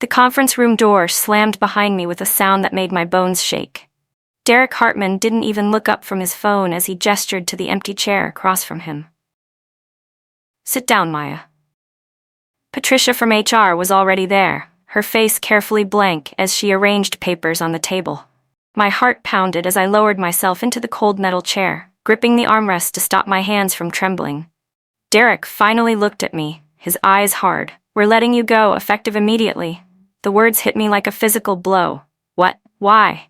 The conference room door slammed behind me with a sound that made my bones shake. Derek Hartman didn't even look up from his phone as he gestured to the empty chair across from him. "Sit down, Maya." Patricia from HR was already there, her face carefully blank as she arranged papers on the table. My heart pounded as I lowered myself into the cold metal chair, gripping the armrest to stop my hands from trembling. Derek finally looked at me, his eyes hard. "We're letting you go, effective immediately." The words hit me like a physical blow. "What? Why?"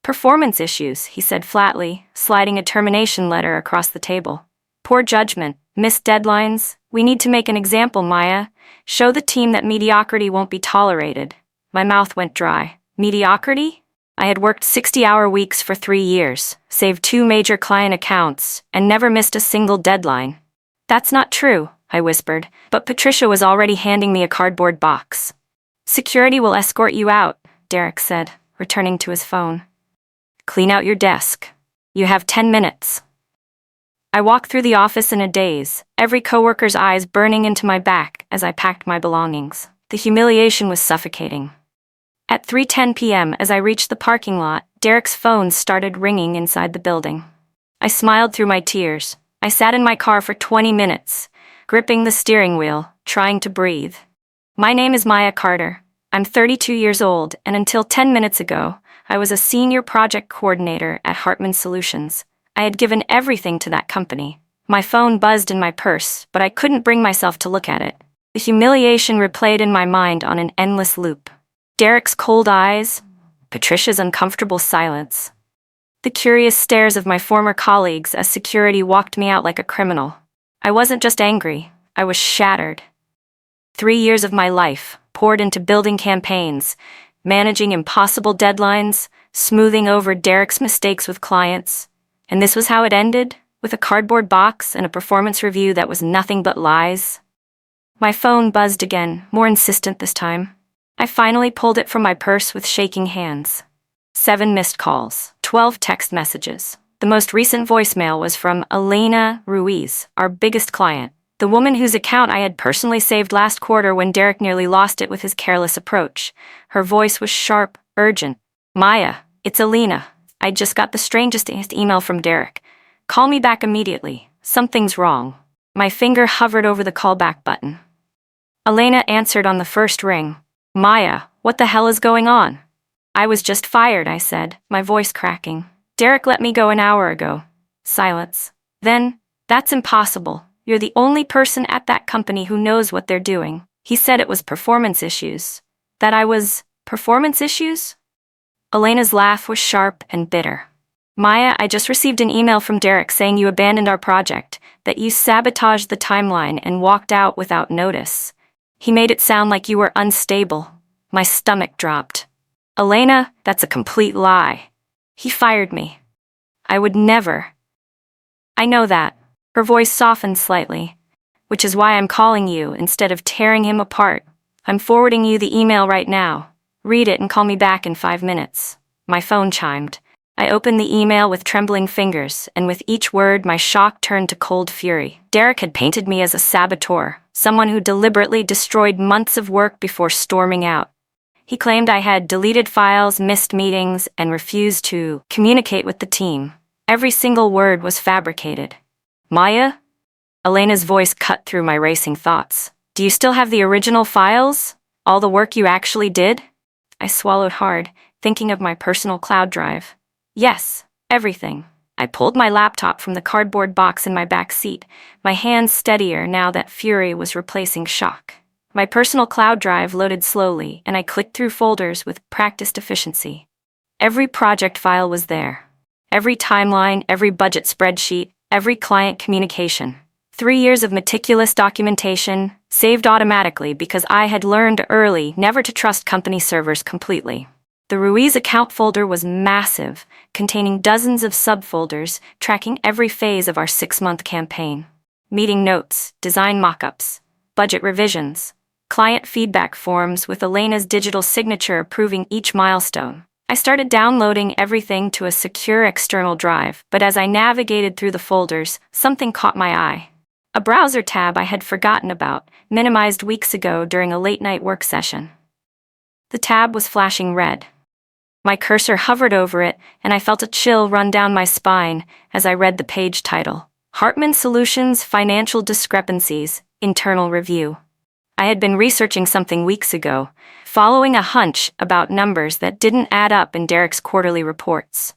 "Performance issues," he said flatly, sliding a termination letter across the table. "Poor judgment, missed deadlines. We need to make an example, Maya. Show the team that mediocrity won't be tolerated." My mouth went dry. Mediocrity? I had worked 60-hour weeks for 3 years, saved 2 major client accounts, and never missed a single deadline. "That's not true," I whispered, but Patricia was already handing me a cardboard box. "Security will escort you out," Derek said, returning to his phone. "Clean out your desk. You have 10 minutes. I walked through the office in a daze, every coworker's eyes burning into my back as I packed my belongings. The humiliation was suffocating. At 3:10 p.m., as I reached the parking lot, Derek's phone started ringing inside the building. I smiled through my tears. I sat in my car for 20 minutes, gripping the steering wheel, trying to breathe. "My name is Maya Carter. I'm 32 years old, and until 10 minutes ago, I was a senior project coordinator at Hartman Solutions. I had given everything to that company. My phone buzzed in my purse, but I couldn't bring myself to look at it. The humiliation replayed in my mind on an endless loop. Derek's cold eyes, Patricia's uncomfortable silence, the curious stares of my former colleagues as security walked me out like a criminal. I wasn't just angry, I was shattered. 3 years of my life poured into building campaigns, managing impossible deadlines, smoothing over Derek's mistakes with clients. And this was how it ended, with a cardboard box and a performance review that was nothing but lies. My phone buzzed again, more insistent this time. I finally pulled it from my purse with shaking hands. 7 missed calls, 12 text messages. The most recent voicemail was from Elena Ruiz, our biggest client, the woman whose account I had personally saved last quarter when Derek nearly lost it with his careless approach. Her voice was sharp, urgent. "Maya, it's Elena. I just got the strangest email from Derek. Call me back immediately. Something's wrong." My finger hovered over the callback button. Elena answered on the first ring. "Maya, what the hell is going on?" "I was just fired," I said, my voice cracking. "Derek let me go an hour ago." Silence. Then, "That's impossible. You're the only person at that company who knows what they're doing. He said it was performance issues." "That I was performance issues?" Elena's laugh was sharp and bitter. "Maya, I just received an email from Derek saying you abandoned our project, that you sabotaged the timeline and walked out without notice. He made it sound like you were unstable." My stomach dropped. "Elena, that's a complete lie. He fired me. I would never." "I know that." Her voice softened slightly. "Which is why I'm calling you instead of tearing him apart. I'm forwarding you the email right now. Read it and call me back in 5 minutes. My phone chimed. I opened the email with trembling fingers, and with each word my shock turned to cold fury. Derek had painted me as a saboteur, someone who deliberately destroyed months of work before storming out. He claimed I had deleted files, missed meetings, and refused to communicate with the team. Every single word was fabricated. "Maya?" Elena's voice cut through my racing thoughts. "Do you still have the original files? All the work you actually did?" I swallowed hard, thinking of my personal cloud drive. "Yes, everything." I pulled my laptop from the cardboard box in my back seat, my hands steadier now that fury was replacing shock. My personal cloud drive loaded slowly, and I clicked through folders with practiced efficiency. Every project file was there. Every timeline, every budget spreadsheet, every client communication. 3 years of meticulous documentation, saved automatically because I had learned early never to trust company servers completely. The Ruiz account folder was massive, containing dozens of subfolders tracking every phase of our 6-month campaign. Meeting notes, design mock-ups, budget revisions, client feedback forms with Elena's digital signature approving each milestone. I started downloading everything to a secure external drive, but as I navigated through the folders, something caught my eye. A browser tab I had forgotten about, minimized weeks ago during a late-night work session. The tab was flashing red. My cursor hovered over it, and I felt a chill run down my spine as I read the page title. Hartman Solutions Financial Discrepancies, Internal Review. I had been researching something weeks ago, following a hunch about numbers that didn't add up in Derek's quarterly reports.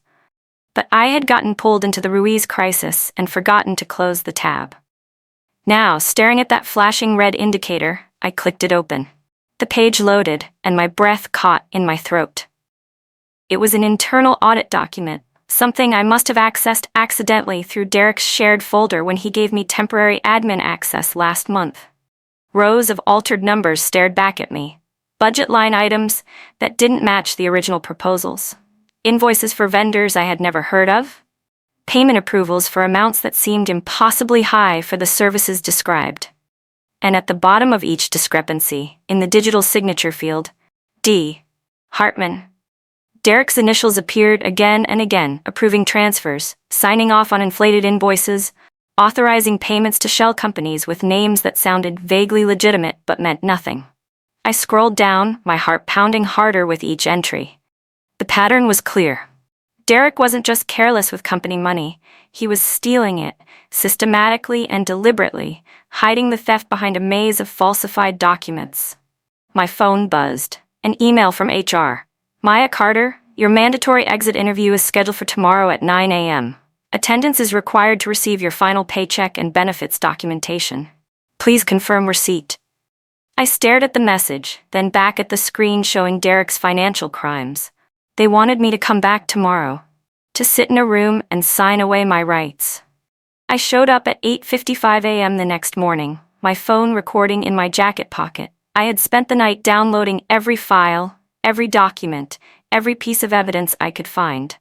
But I had gotten pulled into the Ruiz crisis and forgotten to close the tab. Now, staring at that flashing red indicator, I clicked it open. The page loaded, and my breath caught in my throat. It was an internal audit document, something I must have accessed accidentally through Derek's shared folder when he gave me temporary admin access last month. Rows of altered numbers stared back at me. Budget line items that didn't match the original proposals. Invoices for vendors I had never heard of. Payment approvals for amounts that seemed impossibly high for the services described. And at the bottom of each discrepancy, in the digital signature field, D. Hartman. Derek's initials appeared again and again, approving transfers, signing off on inflated invoices, authorizing payments to shell companies with names that sounded vaguely legitimate but meant nothing. I scrolled down, my heart pounding harder with each entry. The pattern was clear. Derek wasn't just careless with company money, he was stealing it, systematically and deliberately, hiding the theft behind a maze of falsified documents. My phone buzzed. An email from HR. Maya Carter, your mandatory exit interview is scheduled for tomorrow at 9 a.m. Attendance is required to receive your final paycheck and benefits documentation. Please confirm receipt. I stared at the message, then back at the screen showing Derek's financial crimes. They wanted me to come back tomorrow, to sit in a room and sign away my rights. I showed up at 8:55 a.m. the next morning, my phone recording in my jacket pocket. I had spent the night downloading every file, every document, every piece of evidence I could find.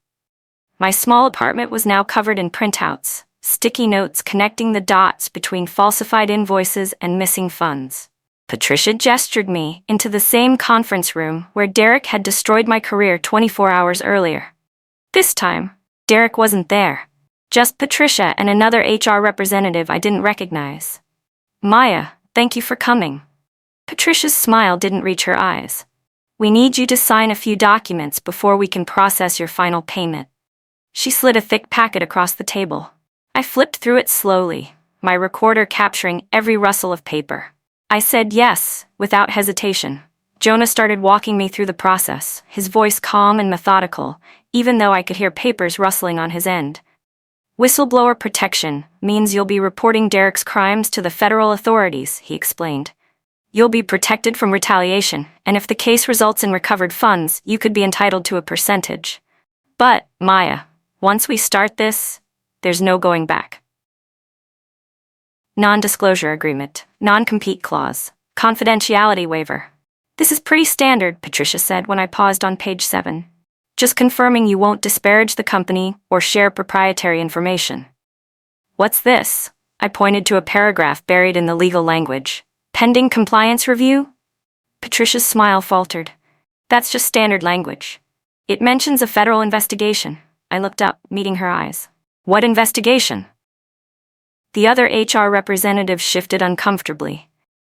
My small apartment was now covered in printouts, sticky notes connecting the dots between falsified invoices and missing funds. Patricia gestured me into the same conference room where Derek had destroyed my career 24 hours earlier. This time, Derek wasn't there. Just Patricia and another HR representative I didn't recognize. Maya, thank you for coming. Patricia's smile didn't reach her eyes. We need you to sign a few documents before we can process your final payment. She slid a thick packet across the table. I flipped through it slowly, my recorder capturing every rustle of paper. I said yes, without hesitation. Jonah started walking me through the process, his voice calm and methodical, even though I could hear papers rustling on his end. Whistleblower protection means you'll be reporting Derek's crimes to the federal authorities, he explained. You'll be protected from retaliation, and if the case results in recovered funds, you could be entitled to a percentage. But, Maya, once we start this, there's no going back. Non-disclosure agreement, non-compete clause, confidentiality waiver. This is pretty standard, Patricia said when I paused on page 7. Just confirming you won't disparage the company or share proprietary information. What's this? I pointed to a paragraph buried in the legal language. Pending compliance review? Patricia's smile faltered. That's just standard language. It mentions a federal investigation. I looked up, meeting her eyes. What investigation? The other HR representative shifted uncomfortably.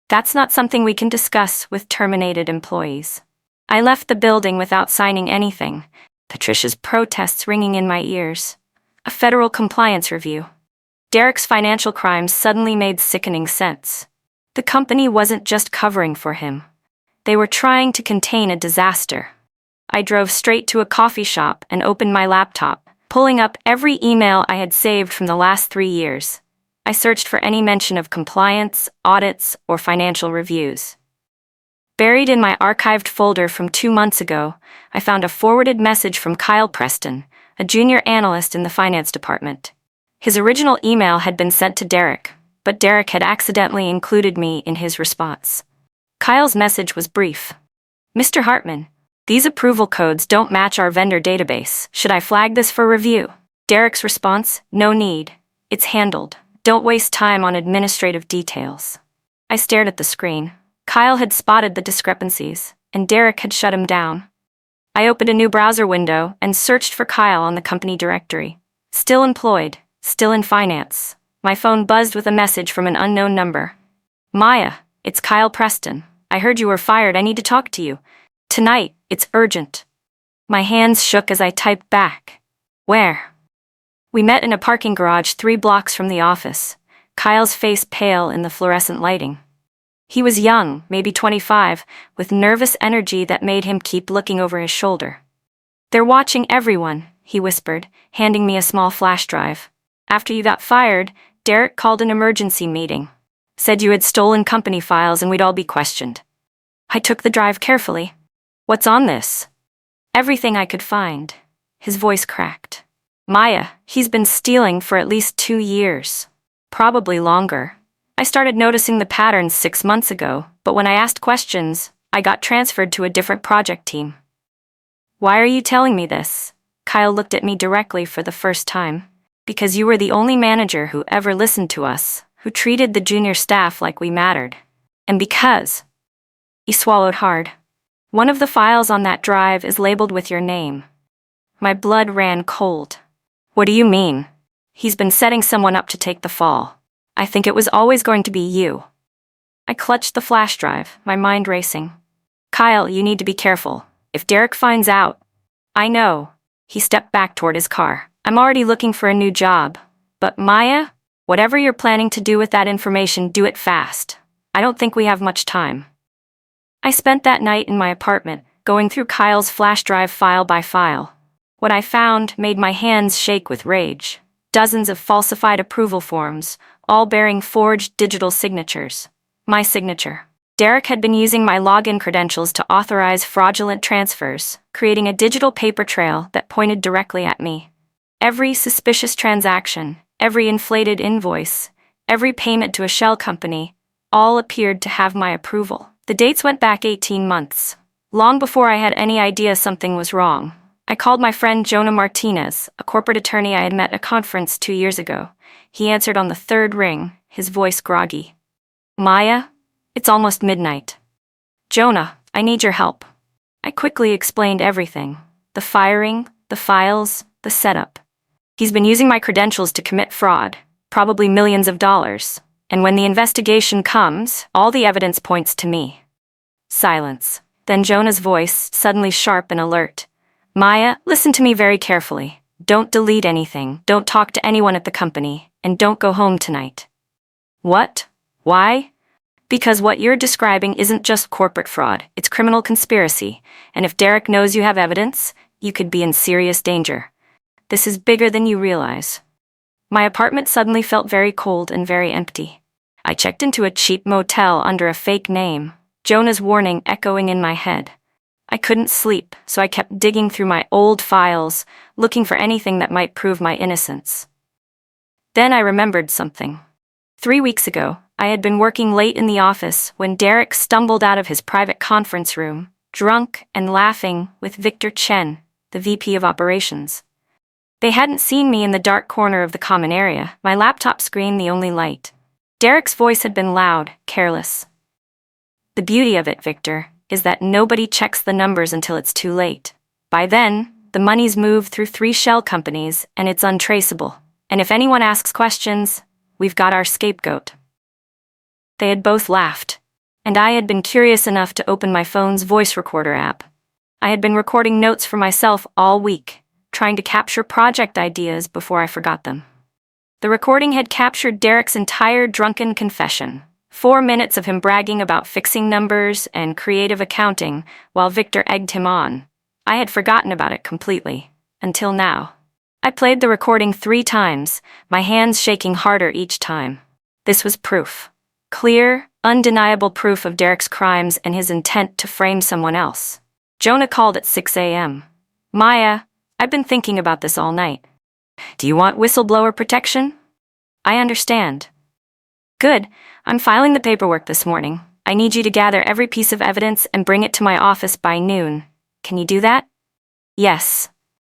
That's not something we can discuss with terminated employees. I left the building without signing anything, Patricia's protests ringing in my ears. A federal compliance review. Derek's financial crimes suddenly made sickening sense. The company wasn't just covering for him. They were trying to contain a disaster. I drove straight to a coffee shop and opened my laptop, pulling up every email I had saved from the last 3 years. I searched for any mention of compliance, audits, or financial reviews. Buried in my archived folder from 2 months ago, I found a forwarded message from Kyle Preston, a junior analyst in the finance department. His original email had been sent to Derek, but Derek had accidentally included me in his response. Kyle's message was brief. Mr. Hartman, these approval codes don't match our vendor database. Should I flag this for review? Derek's response, no need. It's handled. Don't waste time on administrative details. I stared at the screen. Kyle had spotted the discrepancies, and Derek had shut him down. I opened a new browser window and searched for Kyle on the company directory. Still employed, still in finance. My phone buzzed with a message from an unknown number. Maya, it's Kyle Preston. I heard you were fired. I need to talk to you. Tonight, it's urgent. My hands shook as I typed back. Where? We met in a parking garage 3 blocks from the office, Kyle's face pale in the fluorescent lighting. He was young, maybe 25, with nervous energy that made him keep looking over his shoulder. "They're watching everyone," he whispered, handing me a small flash drive. "After you got fired, Derek called an emergency meeting. Said you had stolen company files and we'd all be questioned." I took the drive carefully. "What's on this?" "Everything I could find." His voice cracked. "Maya, he's been stealing for at least 2 years. Probably longer. I started noticing the patterns 6 months ago, but when I asked questions, I got transferred to a different project team." "Why are you telling me this?" Kyle looked at me directly for the first time. "Because you were the only manager who ever listened to us, who treated the junior staff like we mattered. And because..." He swallowed hard. "One of the files on that drive is labeled with your name." My blood ran cold. "What do you mean?" "He's been setting someone up to take the fall. I think it was always going to be you." I clutched the flash drive, my mind racing. "Kyle, you need to be careful. If Derek finds out..." "I know." He stepped back toward his car. "I'm already looking for a new job. But Maya, whatever you're planning to do with that information, do it fast. I don't think we have much time." I spent that night in my apartment, going through Kyle's flash drive file by file. What I found made my hands shake with rage. Dozens of falsified approval forms, all bearing forged digital signatures. My signature. Derek had been using my login credentials to authorize fraudulent transfers, creating a digital paper trail that pointed directly at me. Every suspicious transaction, every inflated invoice, every payment to a shell company, all appeared to have my approval. The dates went back 18 months. Long before I had any idea something was wrong, I called my friend Jonah Martinez, a corporate attorney I had met at a conference 2 years ago. He answered on the 3rd ring, his voice groggy. "Maya, it's almost midnight." "Jonah, I need your help." I quickly explained everything. The firing, the files, the setup. "He's been using my credentials to commit fraud, probably millions of dollars. And when the investigation comes, all the evidence points to me." Silence. Then Jonah's voice, suddenly sharp and alert. "Maya, listen to me very carefully. Don't delete anything, don't talk to anyone at the company, and don't go home tonight." "What? Why?" "Because what you're describing isn't just corporate fraud, it's criminal conspiracy, and if Derek knows you have evidence, you could be in serious danger. This is bigger than you realize." My apartment suddenly felt very cold and very empty. I checked into a cheap motel under a fake name, Jonah's warning echoing in my head. I couldn't sleep, so I kept digging through my old files, looking for anything that might prove my innocence. Then I remembered something. 3 weeks ago, I had been working late in the office when Derek stumbled out of his private conference room, drunk and laughing, with Victor Chen, the VP of Operations. They hadn't seen me in the dark corner of the common area, my laptop screen the only light. Derek's voice had been loud, careless. "The beauty of it, Victor, is that nobody checks the numbers until it's too late. By then, the money's moved through 3 shell companies and it's untraceable. And if anyone asks questions, we've got our scapegoat." They had both laughed, and I had been curious enough to open my phone's voice recorder app. I had been recording notes for myself all week, trying to capture project ideas before I forgot them. The recording had captured Derek's entire drunken confession, 4 minutes of him bragging about fixing numbers and creative accounting while Victor egged him on. I had forgotten about it completely, until now. I played the recording 3 times, my hands shaking harder each time. This was proof. Clear, undeniable proof of Derek's crimes and his intent to frame someone else. Jonah called at 6 a.m. "Maya, I've been thinking about this all night. Do you want whistleblower protection?" "I understand." "Good. I'm filing the paperwork this morning. I need you to gather every piece of evidence and bring it to my office by noon. Can you do that?" "Yes."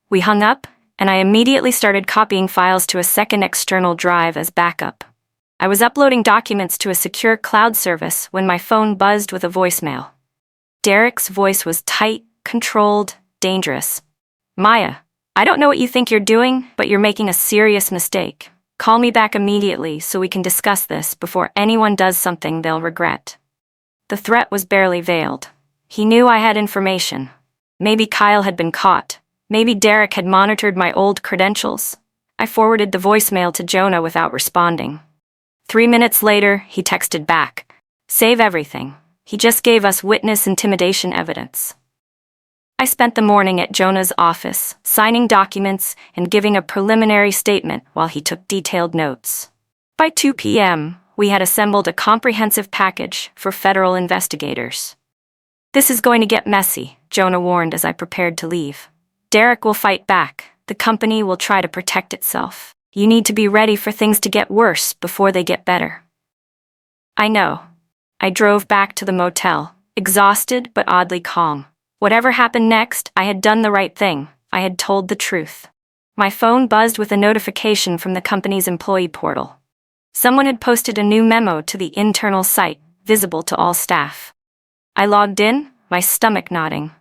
We hung up, and I immediately started copying files to a second external drive as backup. I was uploading documents to a secure cloud service when my phone buzzed with a voicemail. Derek's voice was tight, controlled, dangerous. "Maya, I don't know what you think you're doing, but you're making a serious mistake. Call me back immediately so we can discuss this before anyone does something they'll regret." The threat was barely veiled. He knew I had information. Maybe Kyle had been caught. Maybe Derek had monitored my old credentials. I forwarded the voicemail to Jonah without responding. 3 minutes later, he texted back. Save everything. He just gave us witness intimidation evidence. I spent the morning at Jonah's office, signing documents and giving a preliminary statement while he took detailed notes. By 2 p.m., we had assembled a comprehensive package for federal investigators. This is going to get messy, Jonah warned as I prepared to leave. Derek will fight back. The company will try to protect itself. You need to be ready for things to get worse before they get better. I know. I drove back to the motel, exhausted but oddly calm. Whatever happened next, I had done the right thing. I had told the truth. My phone buzzed with a notification from the company's employee portal. Someone had posted a new memo to the internal site, visible to all staff. I logged in, my stomach nodding.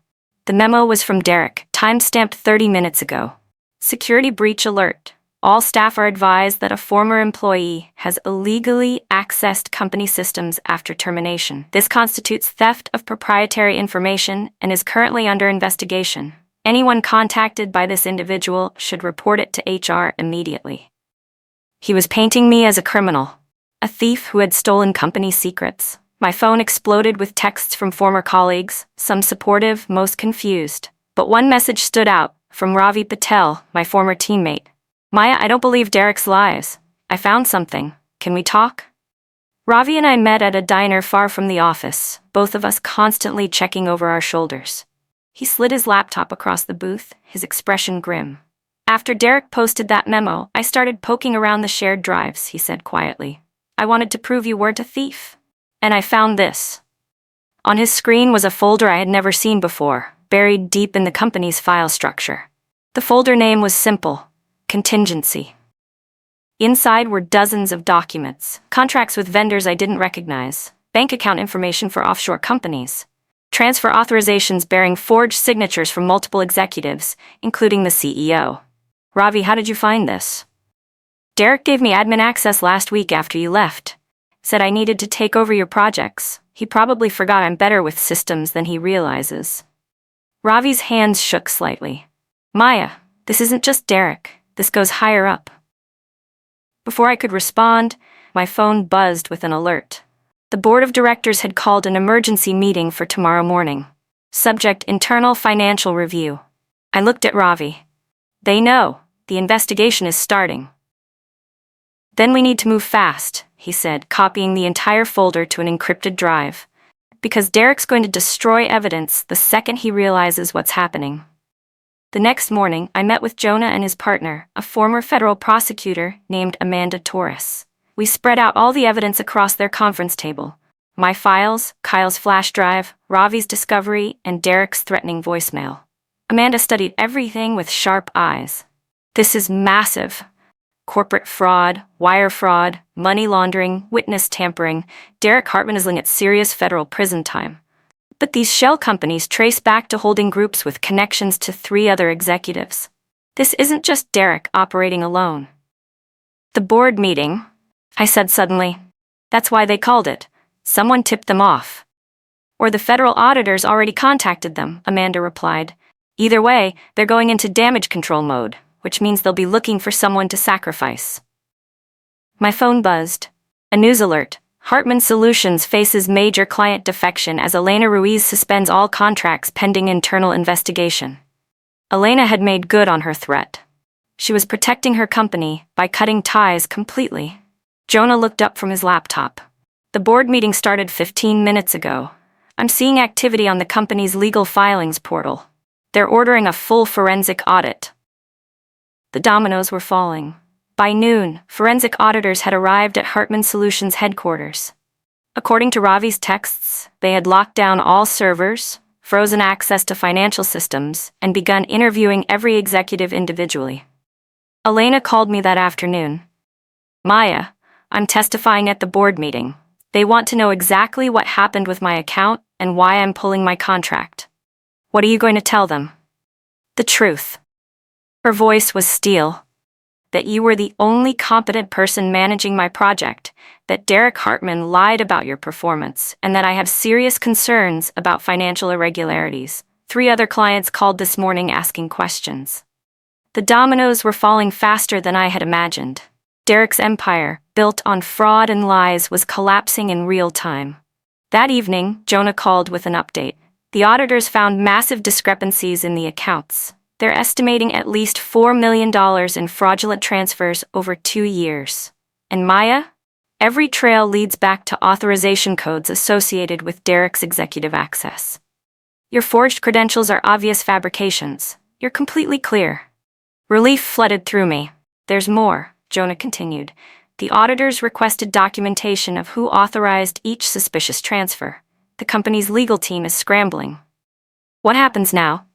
The memo was from Derek, time-stamped 30 minutes ago. Security breach alert. All staff are advised that a former employee has illegally accessed company systems after termination. This constitutes theft of proprietary information and is currently under investigation. Anyone contacted by this individual should report it to HR immediately. He was painting me as a criminal, a thief who had stolen company secrets. My phone exploded with texts from former colleagues, some supportive, most confused. But one message stood out, from Ravi Patel, my former teammate. Maya, I don't believe Derek's lies. I found something. Can we talk? Ravi and I met at a diner far from the office, both of us constantly checking over our shoulders. He slid his laptop across the booth, his expression grim. After Derek posted that memo, I started poking around the shared drives, he said quietly. I wanted to prove you weren't a thief. And I found this. On his screen was a folder I had never seen before, buried deep in the company's file structure. The folder name was simple: Contingency. Inside were dozens of documents, contracts with vendors I didn't recognize, bank account information for offshore companies, transfer authorizations bearing forged signatures from multiple executives, including the CEO. Ravi, how did you find this? Derek gave me admin access last week after you left. Said I needed to take over your projects. He probably forgot I'm better with systems than he realizes. Ravi's hands shook slightly. Maya, this isn't just Derek. This goes higher up. Before I could respond, my phone buzzed with an alert. The board of directors had called an emergency meeting for tomorrow morning. Subject: internal financial review. I looked at Ravi. They know. The investigation is starting. Then we need to move fast, he said, copying the entire folder to an encrypted drive. Because Derek's going to destroy evidence the second he realizes what's happening. The next morning, I met with Jonah and his partner, a former federal prosecutor named Amanda Torres. We spread out all the evidence across their conference table. My files, Kyle's flash drive, Ravi's discovery, and Derek's threatening voicemail. Amanda studied everything with sharp eyes. This is massive. Corporate fraud, wire fraud, money laundering, witness tampering. Derek Hartman is looking at serious federal prison time. But these shell companies trace back to holding groups with connections to 3 other executives. This isn't just Derek operating alone. The board meeting, I said suddenly. That's why they called it. Someone tipped them off. Or the federal auditors already contacted them, Amanda replied. Either way, they're going into damage control mode, which means they'll be looking for someone to sacrifice. My phone buzzed. A news alert. Hartman Solutions faces major client defection as Elena Ruiz suspends all contracts pending internal investigation. Elena had made good on her threat. She was protecting her company by cutting ties completely. Jonah looked up from his laptop. The board meeting started 15 minutes ago. I'm seeing activity on the company's legal filings portal. They're ordering a full forensic audit. The dominoes were falling. By noon, forensic auditors had arrived at Hartman Solutions headquarters. According to Ravi's texts, they had locked down all servers, frozen access to financial systems, and begun interviewing every executive individually. Elena called me that afternoon. Maya, I'm testifying at the board meeting. They want to know exactly what happened with my account and why I'm pulling my contract. What are you going to tell them? The truth. Her voice was steel. that you were the only competent person managing my project, that Derek Hartman lied about your performance, and that I have serious concerns about financial irregularities. 3 other clients called this morning asking questions. The dominoes were falling faster than I had imagined. Derek's empire, built on fraud and lies, was collapsing in real time. That evening, Jonah called with an update. The auditors found massive discrepancies in the accounts. They're estimating at least $4 million in fraudulent transfers over 2 years. And Maya? Every trail leads back to authorization codes associated with Derek's executive access. Your forged credentials are obvious fabrications. You're completely clear. Relief flooded through me. There's more, Jonah continued. The auditors requested documentation of who authorized each suspicious transfer. The company's legal team is scrambling. What happens now?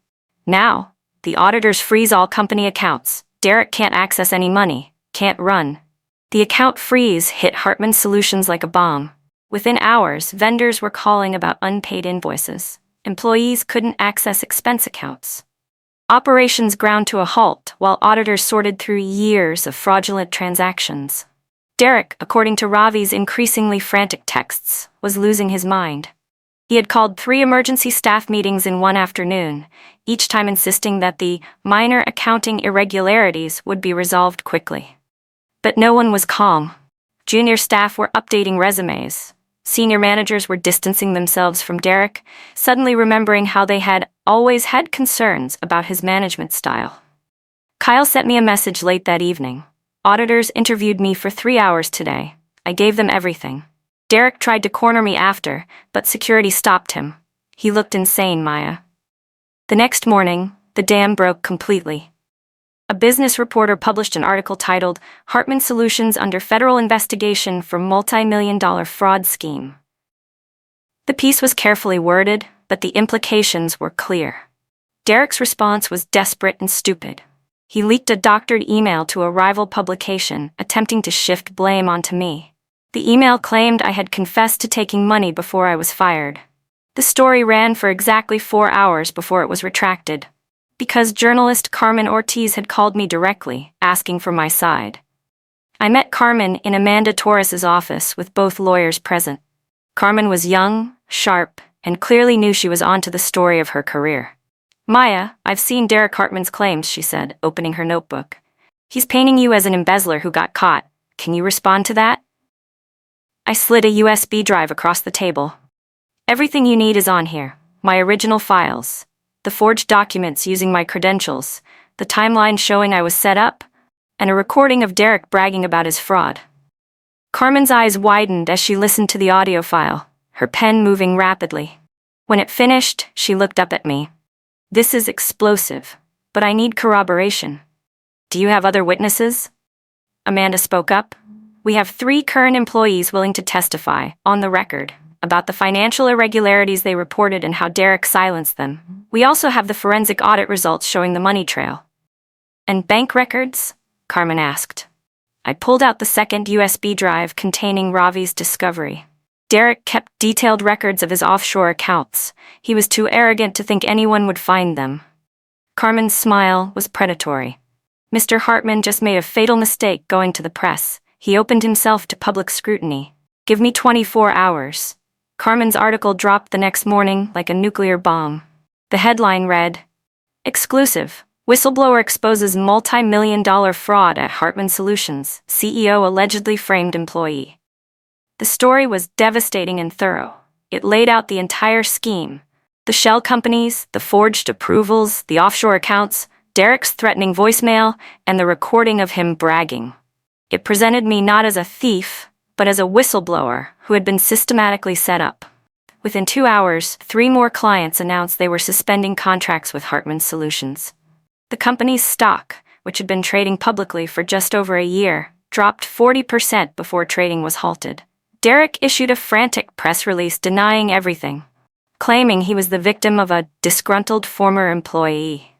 Now, the auditors freeze all company accounts. Derek can't access any money, can't run. The account freeze hit Hartman Solutions like a bomb. Within hours, vendors were calling about unpaid invoices. Employees couldn't access expense accounts. Operations ground to a halt while auditors sorted through years of fraudulent transactions. Derek, according to Ravi's increasingly frantic texts, was losing his mind. He had called 3 emergency staff meetings in one afternoon, each time insisting that the minor accounting irregularities would be resolved quickly. But no one was calm. Junior staff were updating resumes. Senior managers were distancing themselves from Derek, suddenly remembering how they had always had concerns about his management style. Kyle sent me a message late that evening. Auditors interviewed me for 3 hours today. I gave them everything. Derek tried to corner me after, but security stopped him. He looked insane, Maya. The next morning, the dam broke completely. A business reporter published an article titled, "Hartman Solutions Under Federal Investigation for Multi-million-dollar Fraud Scheme." The piece was carefully worded, but the implications were clear. Derek's response was desperate and stupid. He leaked a doctored email to a rival publication, attempting to shift blame onto me. The email claimed I had confessed to taking money before I was fired. The story ran for exactly 4 hours before it was retracted, because journalist Carmen Ortiz had called me directly, asking for my side. I met Carmen in Amanda Torres's office with both lawyers present. Carmen was young, sharp, and clearly knew she was onto the story of her career. "Maya, I've seen Derek Hartman's claims," she said, opening her notebook. "He's painting you as an embezzler who got caught. Can you respond to that?" I slid a USB drive across the table. "Everything you need is on here. My original files, the forged documents using my credentials, the timeline showing I was set up, and a recording of Derek bragging about his fraud." Carmen's eyes widened as she listened to the audio file, her pen moving rapidly. When it finished, she looked up at me. "This is explosive, but I need corroboration. Do you have other witnesses?" Amanda spoke up. "We have 3 current employees willing to testify, on the record, about the financial irregularities they reported and how Derek silenced them. We also have the forensic audit results showing the money trail." "And bank records?" Carmen asked. I pulled out the second USB drive containing Ravi's discovery. Derek kept detailed records of his offshore accounts. He was too arrogant to think anyone would find them. Carmen's smile was predatory. "Mr. Hartman just made a fatal mistake going to the press. He opened himself to public scrutiny. Give me 24 hours. Carmen's article dropped the next morning like a nuclear bomb. The headline read, "Exclusive. Whistleblower exposes multi-million-dollar fraud at Hartman Solutions. CEO allegedly framed employee." The story was devastating and thorough. It laid out the entire scheme. The shell companies, the forged approvals, the offshore accounts, Derek's threatening voicemail, and the recording of him bragging. It presented me not as a thief, but as a whistleblower who had been systematically set up. Within 2 hours, 3 more clients announced they were suspending contracts with Hartman Solutions. The company's stock, which had been trading publicly for just over a year, dropped 40% before trading was halted. Derek issued a frantic press release denying everything, claiming he was the victim of a disgruntled former employee.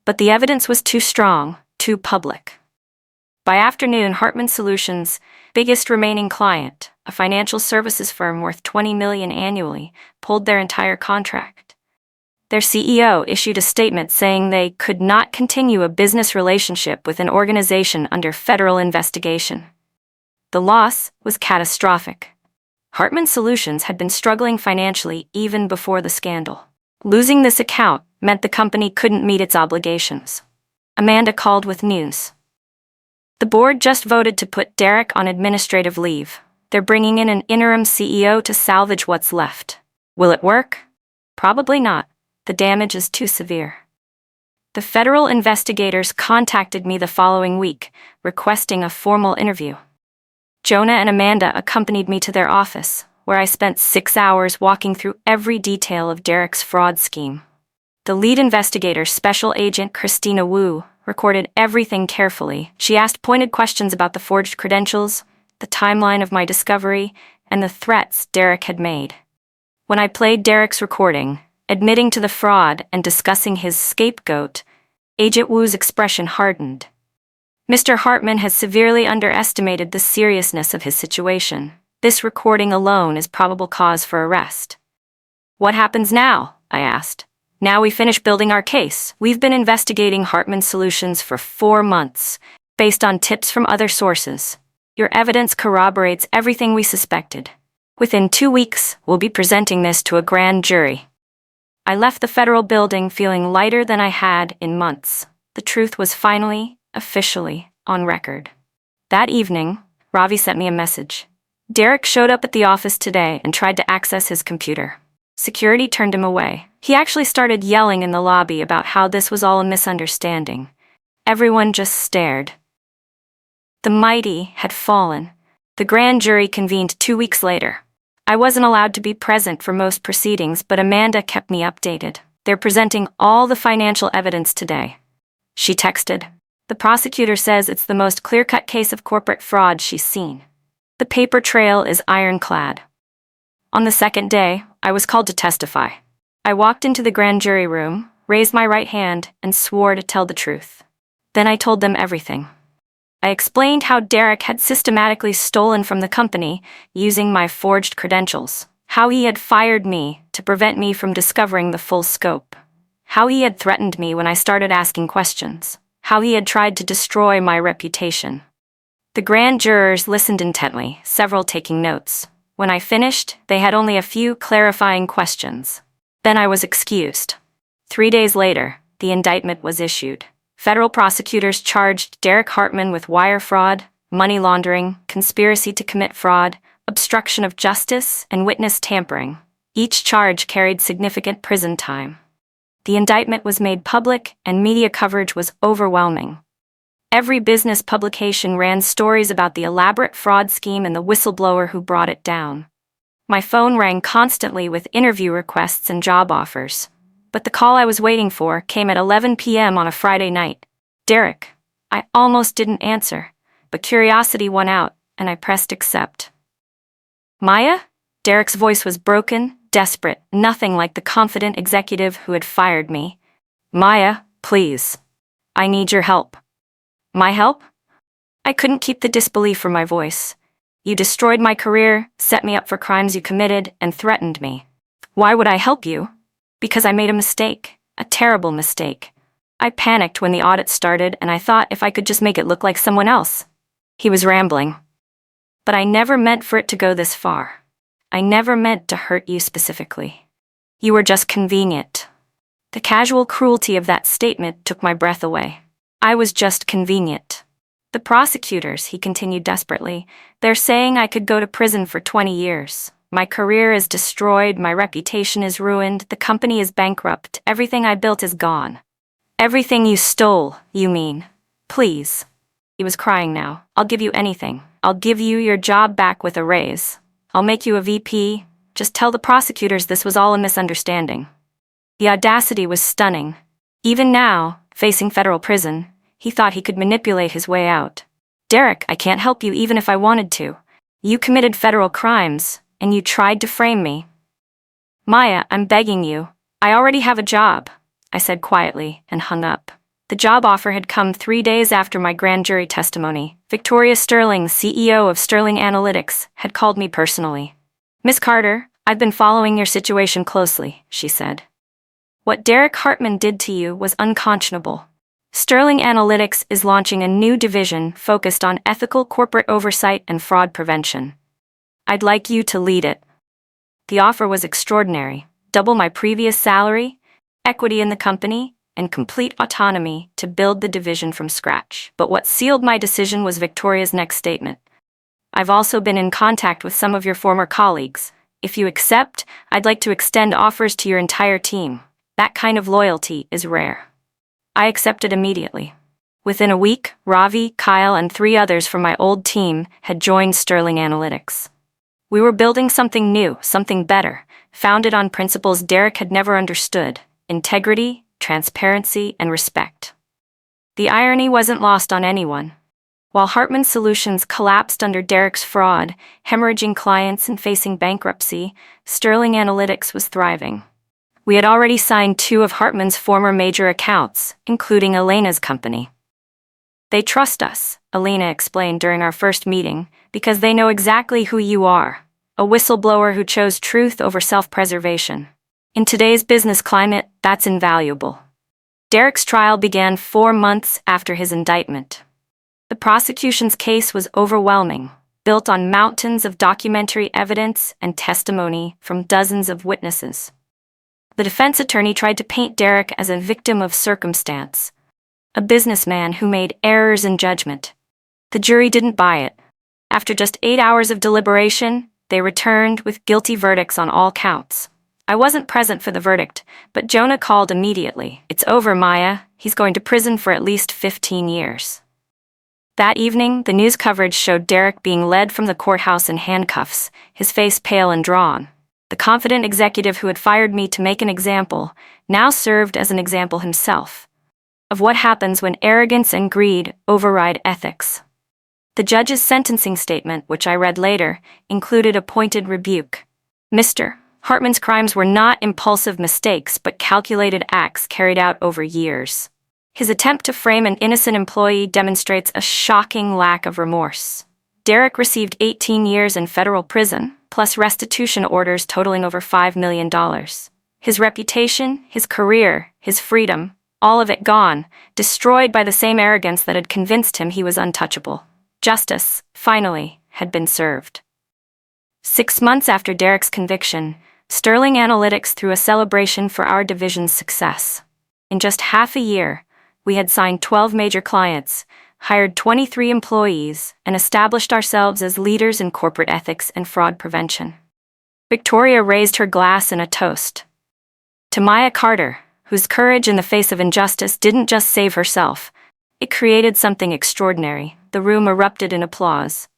But the evidence was too strong, too public. By afternoon, Hartman Solutions' biggest remaining client, a financial services firm worth $20 million annually, pulled their entire contract. Their CEO issued a statement saying they could not continue a business relationship with an organization under federal investigation. The loss was catastrophic. Hartman Solutions had been struggling financially even before the scandal. Losing this account meant the company couldn't meet its obligations. Amanda called with news. The board just voted to put Derek on administrative leave. They're bringing in an interim CEO to salvage what's left. Will it work? Probably not. The damage is too severe. The federal investigators contacted me the following week, requesting a formal interview. Jonah and Amanda accompanied me to their office, where I spent 6 hours walking through every detail of Derek's fraud scheme. The lead investigator, Special Agent Christina Wu, recorded everything carefully. She asked pointed questions about the forged credentials, the timeline of my discovery, and the threats Derek had made. When I played Derek's recording, admitting to the fraud and discussing his scapegoat, Agent Wu's expression hardened. Mr. Hartman has severely underestimated the seriousness of his situation. This recording alone is probable cause for arrest. What happens now? I asked. Now we finish building our case. We've been investigating Hartman Solutions for 4 months, based on tips from other sources. Your evidence corroborates everything we suspected. Within 2 weeks, we'll be presenting this to a grand jury. I left the federal building feeling lighter than I had in months. The truth was finally, officially, on record. That evening, Ravi sent me a message. Derek showed up at the office today and tried to access his computer. Security turned him away. He actually started yelling in the lobby about how this was all a misunderstanding. Everyone just stared. The mighty had fallen. The grand jury convened 2 weeks later. I wasn't allowed to be present for most proceedings, but Amanda kept me updated. They're presenting all the financial evidence today. She texted. The prosecutor says it's the most clear-cut case of corporate fraud she's seen. The paper trail is ironclad. On the second day, I was called to testify. I walked into the grand jury room, raised my right hand, and swore to tell the truth. Then I told them everything. I explained how Derek had systematically stolen from the company using my forged credentials, how he had fired me to prevent me from discovering the full scope, how he had threatened me when I started asking questions, how he had tried to destroy my reputation. The grand jurors listened intently, several taking notes. When I finished, they had only a few clarifying questions. Then I was excused. 3 days later, the indictment was issued. Federal prosecutors charged Derek Hartman with wire fraud, money laundering, conspiracy to commit fraud, obstruction of justice, and witness tampering. Each charge carried significant prison time. The indictment was made public, and media coverage was overwhelming. Every business publication ran stories about the elaborate fraud scheme and the whistleblower who brought it down. My phone rang constantly with interview requests and job offers. But the call I was waiting for came at 11 p.m. on a Friday night. Derek. I almost didn't answer, but curiosity won out, and I pressed accept. Maya? Derek's voice was broken, desperate, nothing like the confident executive who had fired me. Maya, please. I need your help. My help? I couldn't keep the disbelief from my voice. You destroyed my career, set me up for crimes you committed, and threatened me. Why would I help you? Because I made a mistake, a terrible mistake. I panicked when the audit started, and I thought if I could just make it look like someone else. He was rambling. But I never meant for it to go this far. I never meant to hurt you specifically. You were just convenient. The casual cruelty of that statement took my breath away. I was just convenient. The prosecutors, he continued desperately, they're saying I could go to prison for 20 years. My career is destroyed, my reputation is ruined, the company is bankrupt, everything I built is gone. Everything you stole, you mean. Please. He was crying now. I'll give you anything. I'll give you your job back with a raise. I'll make you a VP. Just tell the prosecutors this was all a misunderstanding. The audacity was stunning. Even now, facing federal prison, he thought he could manipulate his way out. Derek, I can't help you even if I wanted to. You committed federal crimes, and you tried to frame me. Maya, I'm begging you. I already have a job, I said quietly, and hung up. The job offer had come 3 days after my grand jury testimony. Victoria Sterling, CEO of Sterling Analytics, had called me personally. Miss Carter, I've been following your situation closely, she said. What Derek Hartman did to you was unconscionable. Sterling Analytics is launching a new division focused on ethical corporate oversight and fraud prevention. I'd like you to lead it. The offer was extraordinary: double my previous salary, equity in the company, and complete autonomy to build the division from scratch. But what sealed my decision was Victoria's next statement. I've also been in contact with some of your former colleagues. If you accept, I'd like to extend offers to your entire team. That kind of loyalty is rare. I accepted immediately. Within a week, Ravi, Kyle, and 3 others from my old team had joined Sterling Analytics. We were building something new, something better, founded on principles Derek had never understood: integrity, transparency, and respect. The irony wasn't lost on anyone. While Hartman Solutions collapsed under Derek's fraud, hemorrhaging clients and facing bankruptcy, Sterling Analytics was thriving. We had already signed 2 of Hartman's former major accounts, including Elena's company. They trust us, Elena explained during our first meeting, because they know exactly who you are: a whistleblower who chose truth over self-preservation. In today's business climate, that's invaluable. Derek's trial began 4 months after his indictment. The prosecution's case was overwhelming, built on mountains of documentary evidence and testimony from dozens of witnesses. The defense attorney tried to paint Derek as a victim of circumstance, a businessman who made errors in judgment. The jury didn't buy it. After just 8 hours of deliberation, they returned with guilty verdicts on all counts. I wasn't present for the verdict, but Jonah called immediately. "It's over, Maya. He's going to prison for at least 15 years. That evening, the news coverage showed Derek being led from the courthouse in handcuffs, his face pale and drawn. The confident executive who had fired me to make an example now served as an example himself of what happens when arrogance and greed override ethics. The judge's sentencing statement, which I read later, included a pointed rebuke. Mr. Hartman's crimes were not impulsive mistakes but calculated acts carried out over years. His attempt to frame an innocent employee demonstrates a shocking lack of remorse. Derek received 18 years in federal prison, plus restitution orders totaling over $5 million. His reputation, his career, his freedom, all of it gone, destroyed by the same arrogance that had convinced him he was untouchable. Justice, finally, had been served. 6 months after Derek's conviction, Sterling Analytics threw a celebration for our division's success. In just half a year, we had signed 12 major clients, hired 23 employees, and established ourselves as leaders in corporate ethics and fraud prevention. Victoria raised her glass in a toast to Maya Carter, whose courage in the face of injustice didn't just save herself, it created something extraordinary. The room erupted in applause.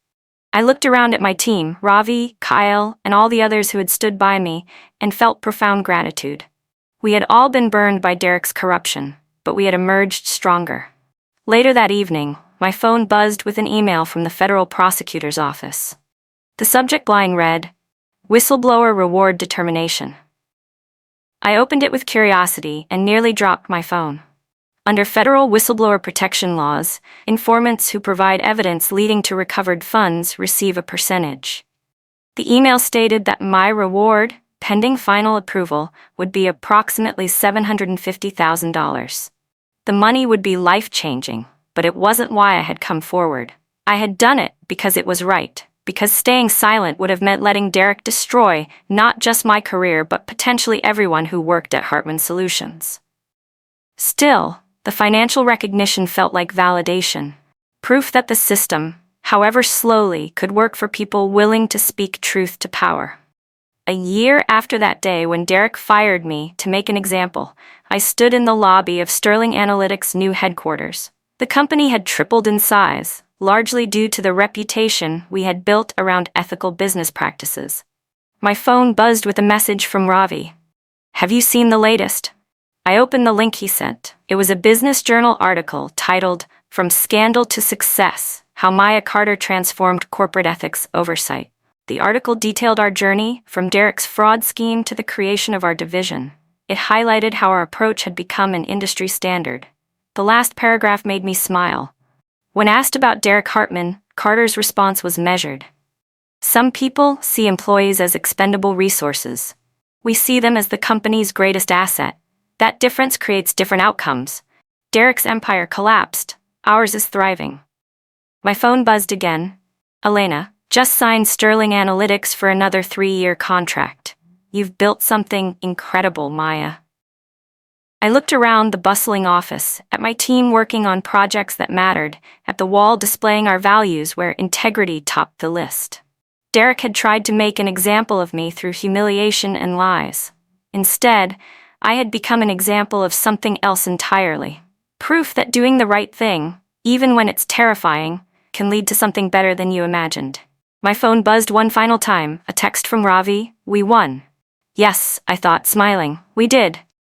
I looked around at my team, Ravi, Kyle, and all the others who had stood by me, and felt profound gratitude. We had all been burned by Derek's corruption, but we had emerged stronger. Later that evening, my phone buzzed with an email from the federal prosecutor's office. The subject line read, "Whistleblower Reward Determination." I opened it with curiosity and nearly dropped my phone. Under federal whistleblower protection laws, informants who provide evidence leading to recovered funds receive a percentage. The email stated that my reward, pending final approval, would be approximately $750,000. The money would be life-changing, but it wasn't why I had come forward. I had done it because it was right, because staying silent would have meant letting Derek destroy not just my career but potentially everyone who worked at Hartman Solutions. Still, the financial recognition felt like validation, proof that the system, however slowly, could work for people willing to speak truth to power. A year after that day when Derek fired me to make an example, I stood in the lobby of Sterling Analytics' new headquarters. The company had tripled in size, largely due to the reputation we had built around ethical business practices. My phone buzzed with a message from Ravi. "Have you seen the latest?" I opened the link he sent. It was a Business Journal article titled, "From Scandal to Success: How Maya Carter Transformed Corporate Ethics Oversight." The article detailed our journey, from Derek's fraud scheme to the creation of our division. It highlighted how our approach had become an industry standard. The last paragraph made me smile. When asked about Derek Hartman, Carter's response was measured. "Some people see employees as expendable resources. We see them as the company's greatest asset. That difference creates different outcomes. Derek's empire collapsed, ours is thriving. My phone buzzed again. Elena, just signed Sterling Analytics for another 3-year contract. You've built something incredible, Maya. I looked around the bustling office, at my team working on projects that mattered, at the wall displaying our values where integrity topped the list. Derek had tried to make an example of me through humiliation and lies. Instead, I had become an example of something else entirely. Proof that doing the right thing, even when it's terrifying, can lead to something better than you imagined. My phone buzzed one final time, a text from Ravi. We won. Yes, I thought, smiling. We did.